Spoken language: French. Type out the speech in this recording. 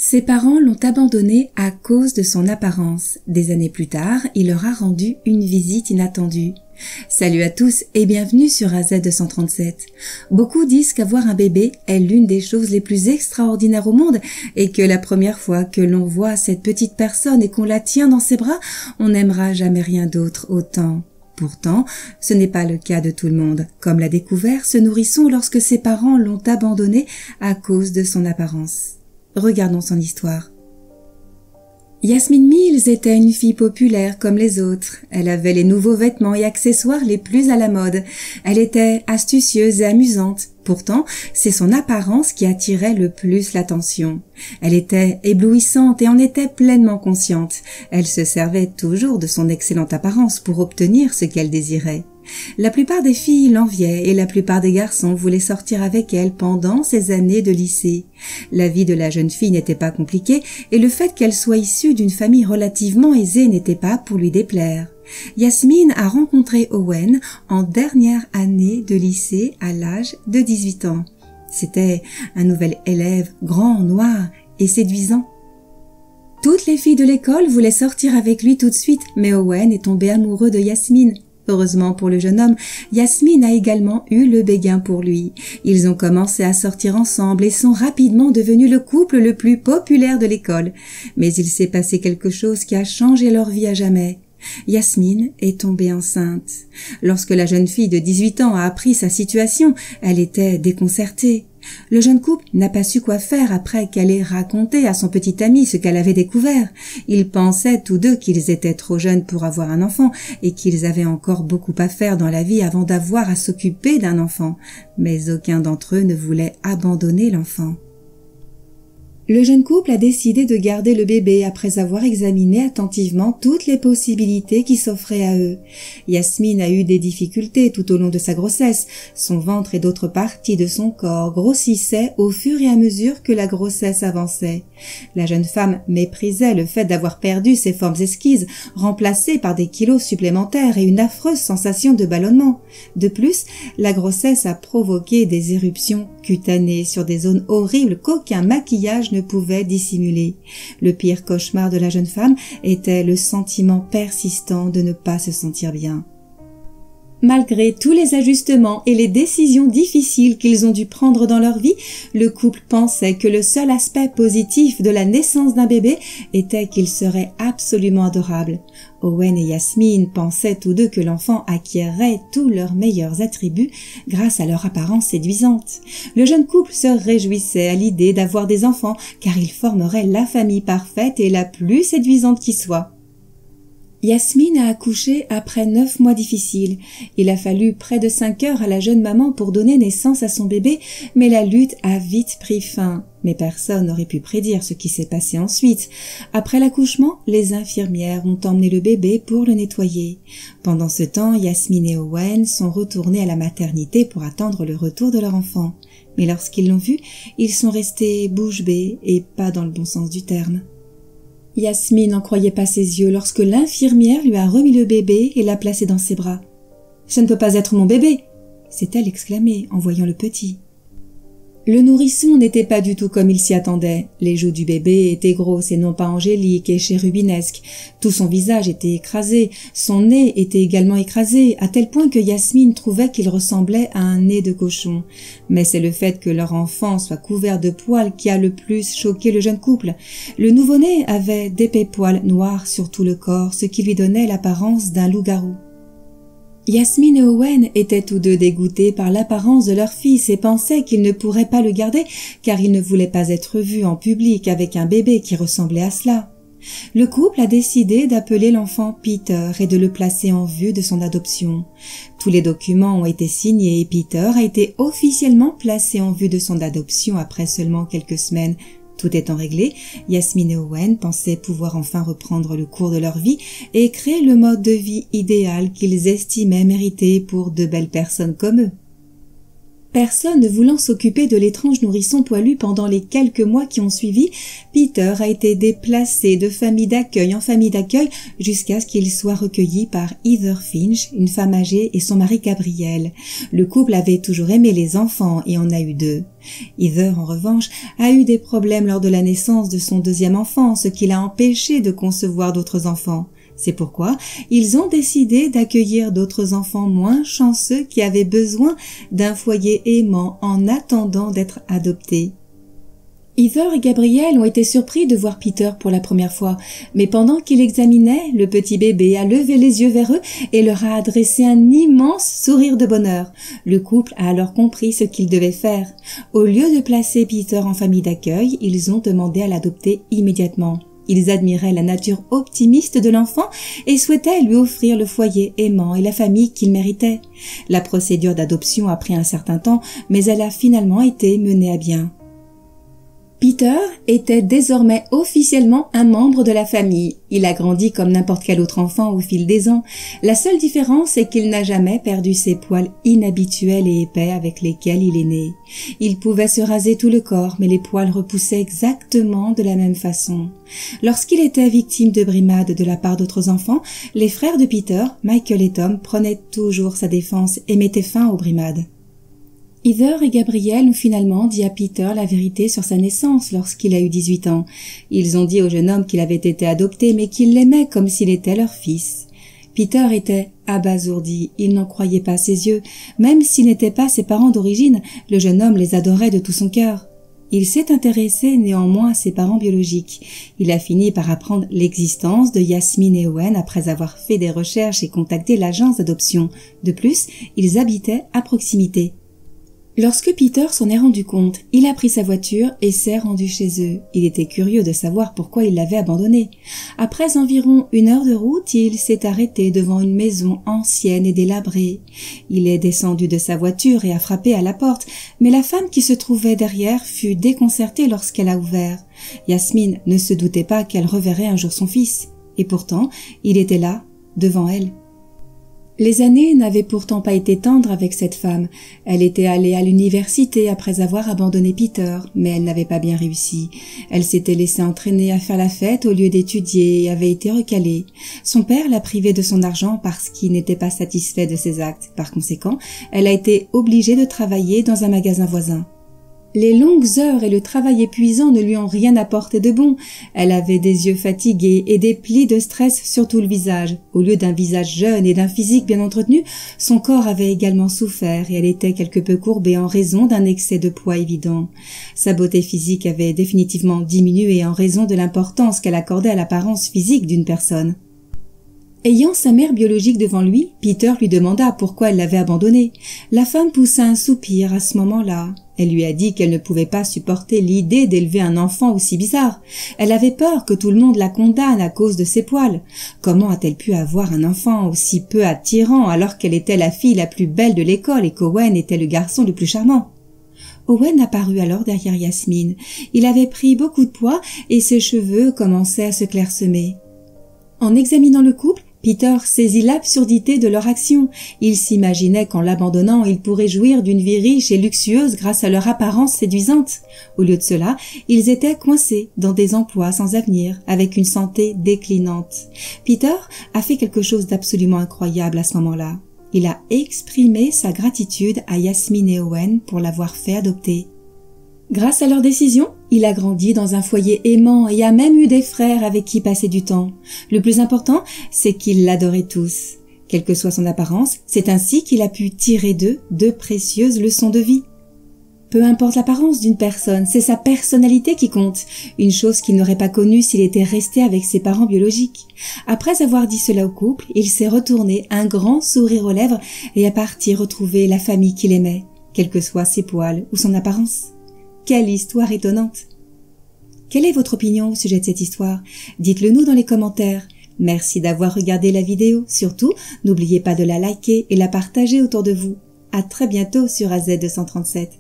Ses parents l'ont abandonné à cause de son apparence. Des années plus tard, il leur a rendu une visite inattendue. Salut à tous et bienvenue sur AZ237. Beaucoup disent qu'avoir un bébé est l'une des choses les plus extraordinaires au monde et que la première fois que l'on voit cette petite personne et qu'on la tient dans ses bras, on n'aimera jamais rien d'autre autant. Pourtant, ce n'est pas le cas de tout le monde, comme l'a découvert ce nourrisson lorsque ses parents l'ont abandonné à cause de son apparence. Regardons son histoire. Yasmine Mills était une fille populaire comme les autres. Elle avait les nouveaux vêtements et accessoires les plus à la mode. Elle était astucieuse et amusante. Pourtant, c'est son apparence qui attirait le plus l'attention. Elle était éblouissante et en était pleinement consciente. Elle se servait toujours de son excellente apparence pour obtenir ce qu'elle désirait. La plupart des filles l'enviaient et la plupart des garçons voulaient sortir avec elle pendant ses années de lycée. La vie de la jeune fille n'était pas compliquée et le fait qu'elle soit issue d'une famille relativement aisée n'était pas pour lui déplaire. Yasmine a rencontré Owen en dernière année de lycée à l'âge de 18 ans. C'était un nouvel élève grand, noir et séduisant. Toutes les filles de l'école voulaient sortir avec lui tout de suite, mais Owen est tombé amoureux de Yasmine. Heureusement pour le jeune homme, Yasmine a également eu le béguin pour lui. Ils ont commencé à sortir ensemble et sont rapidement devenus le couple le plus populaire de l'école. Mais il s'est passé quelque chose qui a changé leur vie à jamais. Yasmine est tombée enceinte. Lorsque la jeune fille de 18 ans a appris sa situation, elle était déconcertée. Le jeune couple n'a pas su quoi faire après qu'elle ait raconté à son petit ami ce qu'elle avait découvert. Ils pensaient tous deux qu'ils étaient trop jeunes pour avoir un enfant et qu'ils avaient encore beaucoup à faire dans la vie avant d'avoir à s'occuper d'un enfant. Mais aucun d'entre eux ne voulait abandonner l'enfant. Le jeune couple a décidé de garder le bébé après avoir examiné attentivement toutes les possibilités qui s'offraient à eux. Yasmine a eu des difficultés tout au long de sa grossesse. Son ventre et d'autres parties de son corps grossissaient au fur et à mesure que la grossesse avançait. La jeune femme méprisait le fait d'avoir perdu ses formes esquises, remplacées par des kilos supplémentaires et une affreuse sensation de ballonnement. De plus, la grossesse a provoqué des éruptions cutanées sur des zones horribles qu'aucun maquillage ne pouvait dissimuler. Le pire cauchemar de la jeune femme était le sentiment persistant de ne pas se sentir bien. Malgré tous les ajustements et les décisions difficiles qu'ils ont dû prendre dans leur vie, le couple pensait que le seul aspect positif de la naissance d'un bébé était qu'il serait absolument adorable. Owen et Yasmine pensaient tous deux que l'enfant acquerrait tous leurs meilleurs attributs grâce à leur apparence séduisante. Le jeune couple se réjouissait à l'idée d'avoir des enfants car ils formeraient la famille parfaite et la plus séduisante qui soit. Yasmine a accouché après 9 mois difficiles. Il a fallu près de 5 heures à la jeune maman pour donner naissance à son bébé, mais la lutte a vite pris fin. Mais personne n'aurait pu prédire ce qui s'est passé ensuite. Après l'accouchement, les infirmières ont emmené le bébé pour le nettoyer. Pendant ce temps, Yasmine et Owen sont retournés à la maternité pour attendre le retour de leur enfant. Mais lorsqu'ils l'ont vu, ils sont restés bouche bée et pas dans le bon sens du terme. Yasmine n'en croyait pas ses yeux lorsque l'infirmière lui a remis le bébé et l'a placé dans ses bras. « Ce ne peut pas être mon bébé !» s'est-elle exclamée en voyant le petit. Le nourrisson n'était pas du tout comme il s'y attendait. Les joues du bébé étaient grosses et non pas angéliques et cherubinesques. Tout son visage était écrasé, son nez était également écrasé, à tel point que Yasmine trouvait qu'il ressemblait à un nez de cochon. Mais c'est le fait que leur enfant soit couvert de poils qui a le plus choqué le jeune couple. Le nouveau-né avait d'épais poils noirs sur tout le corps, ce qui lui donnait l'apparence d'un loup-garou. Yasmine et Owen étaient tous deux dégoûtés par l'apparence de leur fils et pensaient qu'ils ne pourraient pas le garder car ils ne voulaient pas être vus en public avec un bébé qui ressemblait à cela. Le couple a décidé d'appeler l'enfant Peter et de le placer en vue de son adoption. Tous les documents ont été signés et Peter a été officiellement placé en vue de son adoption après seulement quelques semaines. Tout étant réglé, Yasmine et Owen pensaient pouvoir enfin reprendre le cours de leur vie et créer le mode de vie idéal qu'ils estimaient mériter pour de belles personnes comme eux. Personne ne voulant s'occuper de l'étrange nourrisson poilu pendant les quelques mois qui ont suivi, Peter a été déplacé de famille d'accueil en famille d'accueil jusqu'à ce qu'il soit recueilli par Heather Finch, une femme âgée, et son mari Gabriel. Le couple avait toujours aimé les enfants et en a eu 2. Heather, en revanche, a eu des problèmes lors de la naissance de son 2e enfant, ce qui l'a empêché de concevoir d'autres enfants. C'est pourquoi ils ont décidé d'accueillir d'autres enfants moins chanceux qui avaient besoin d'un foyer aimant en attendant d'être adoptés. Heather et Gabriel ont été surpris de voir Peter pour la première fois, mais pendant qu'il examinait, le petit bébé a levé les yeux vers eux et leur a adressé un immense sourire de bonheur. Le couple a alors compris ce qu'il devait faire. Au lieu de placer Peter en famille d'accueil, ils ont demandé à l'adopter immédiatement. Ils admiraient la nature optimiste de l'enfant et souhaitaient lui offrir le foyer aimant et la famille qu'il méritait. La procédure d'adoption a pris un certain temps, mais elle a finalement été menée à bien. Peter était désormais officiellement un membre de la famille. Il a grandi comme n'importe quel autre enfant au fil des ans. La seule différence est qu'il n'a jamais perdu ses poils inhabituels et épais avec lesquels il est né. Il pouvait se raser tout le corps, mais les poils repoussaient exactement de la même façon. Lorsqu'il était victime de brimades de la part d'autres enfants, les frères de Peter, Michael et Tom, prenaient toujours sa défense et mettaient fin aux brimades. Heather et Gabriel ont finalement dit à Peter la vérité sur sa naissance lorsqu'il a eu 18 ans. Ils ont dit au jeune homme qu'il avait été adopté mais qu'ils l'aimaient comme s'il était leur fils. Peter était abasourdi, il n'en croyait pas ses yeux. Même s'ils n'étaient pas ses parents d'origine, le jeune homme les adorait de tout son cœur. Il s'est intéressé néanmoins à ses parents biologiques. Il a fini par apprendre l'existence de Yasmine et Owen après avoir fait des recherches et contacté l'agence d'adoption. De plus, ils habitaient à proximité. Lorsque Peter s'en est rendu compte, il a pris sa voiture et s'est rendu chez eux. Il était curieux de savoir pourquoi il l'avait abandonné. Après environ 1 heure de route, il s'est arrêté devant une maison ancienne et délabrée. Il est descendu de sa voiture et a frappé à la porte, mais la femme qui se trouvait derrière fut déconcertée lorsqu'elle a ouvert. Yasmine ne se doutait pas qu'elle reverrait un jour son fils. Et pourtant, il était là, devant elle. Les années n'avaient pourtant pas été tendres avec cette femme. Elle était allée à l'université après avoir abandonné Peter, mais elle n'avait pas bien réussi. Elle s'était laissée entraîner à faire la fête au lieu d'étudier et avait été recalée. Son père l'a privée de son argent parce qu'il n'était pas satisfait de ses actes. Par conséquent, elle a été obligée de travailler dans un magasin voisin. Les longues heures et le travail épuisant ne lui ont rien apporté de bon. Elle avait des yeux fatigués et des plis de stress sur tout le visage. Au lieu d'un visage jeune et d'un physique bien entretenu, son corps avait également souffert et elle était quelque peu courbée en raison d'un excès de poids évident. Sa beauté physique avait définitivement diminué en raison de l'importance qu'elle accordait à l'apparence physique d'une personne. Ayant sa mère biologique devant lui, Peter lui demanda pourquoi elle l'avait abandonnée. La femme poussa un soupir à ce moment-là. Elle lui a dit qu'elle ne pouvait pas supporter l'idée d'élever un enfant aussi bizarre. Elle avait peur que tout le monde la condamne à cause de ses poils. Comment a-t-elle pu avoir un enfant aussi peu attirant alors qu'elle était la fille la plus belle de l'école et qu'Owen était le garçon le plus charmant? Owen apparut alors derrière Yasmine. Il avait pris beaucoup de poids et ses cheveux commençaient à se clairsemer. En examinant le couple, Peter saisit l'absurdité de leur action. Il s'imaginait qu'en l'abandonnant, ils pourraient jouir d'une vie riche et luxueuse grâce à leur apparence séduisante. Au lieu de cela, ils étaient coincés dans des emplois sans avenir, avec une santé déclinante. Peter a fait quelque chose d'absolument incroyable à ce moment-là. Il a exprimé sa gratitude à Yasmine et Owen pour l'avoir fait adopter. Grâce à leur décision, il a grandi dans un foyer aimant et a même eu des frères avec qui passer du temps. Le plus important, c'est qu'il l'adorait tous. Quelle que soit son apparence, c'est ainsi qu'il a pu tirer d'eux de précieuses leçons de vie. Peu importe l'apparence d'une personne, c'est sa personnalité qui compte, une chose qu'il n'aurait pas connue s'il était resté avec ses parents biologiques. Après avoir dit cela au couple, il s'est retourné, un grand sourire aux lèvres, et est parti retrouver la famille qu'il aimait, quels que soient ses poils ou son apparence. Quelle histoire étonnante! Quelle est votre opinion au sujet de cette histoire? Dites-le nous dans les commentaires. Merci d'avoir regardé la vidéo. Surtout, n'oubliez pas de la liker et la partager autour de vous. À très bientôt sur AZ237.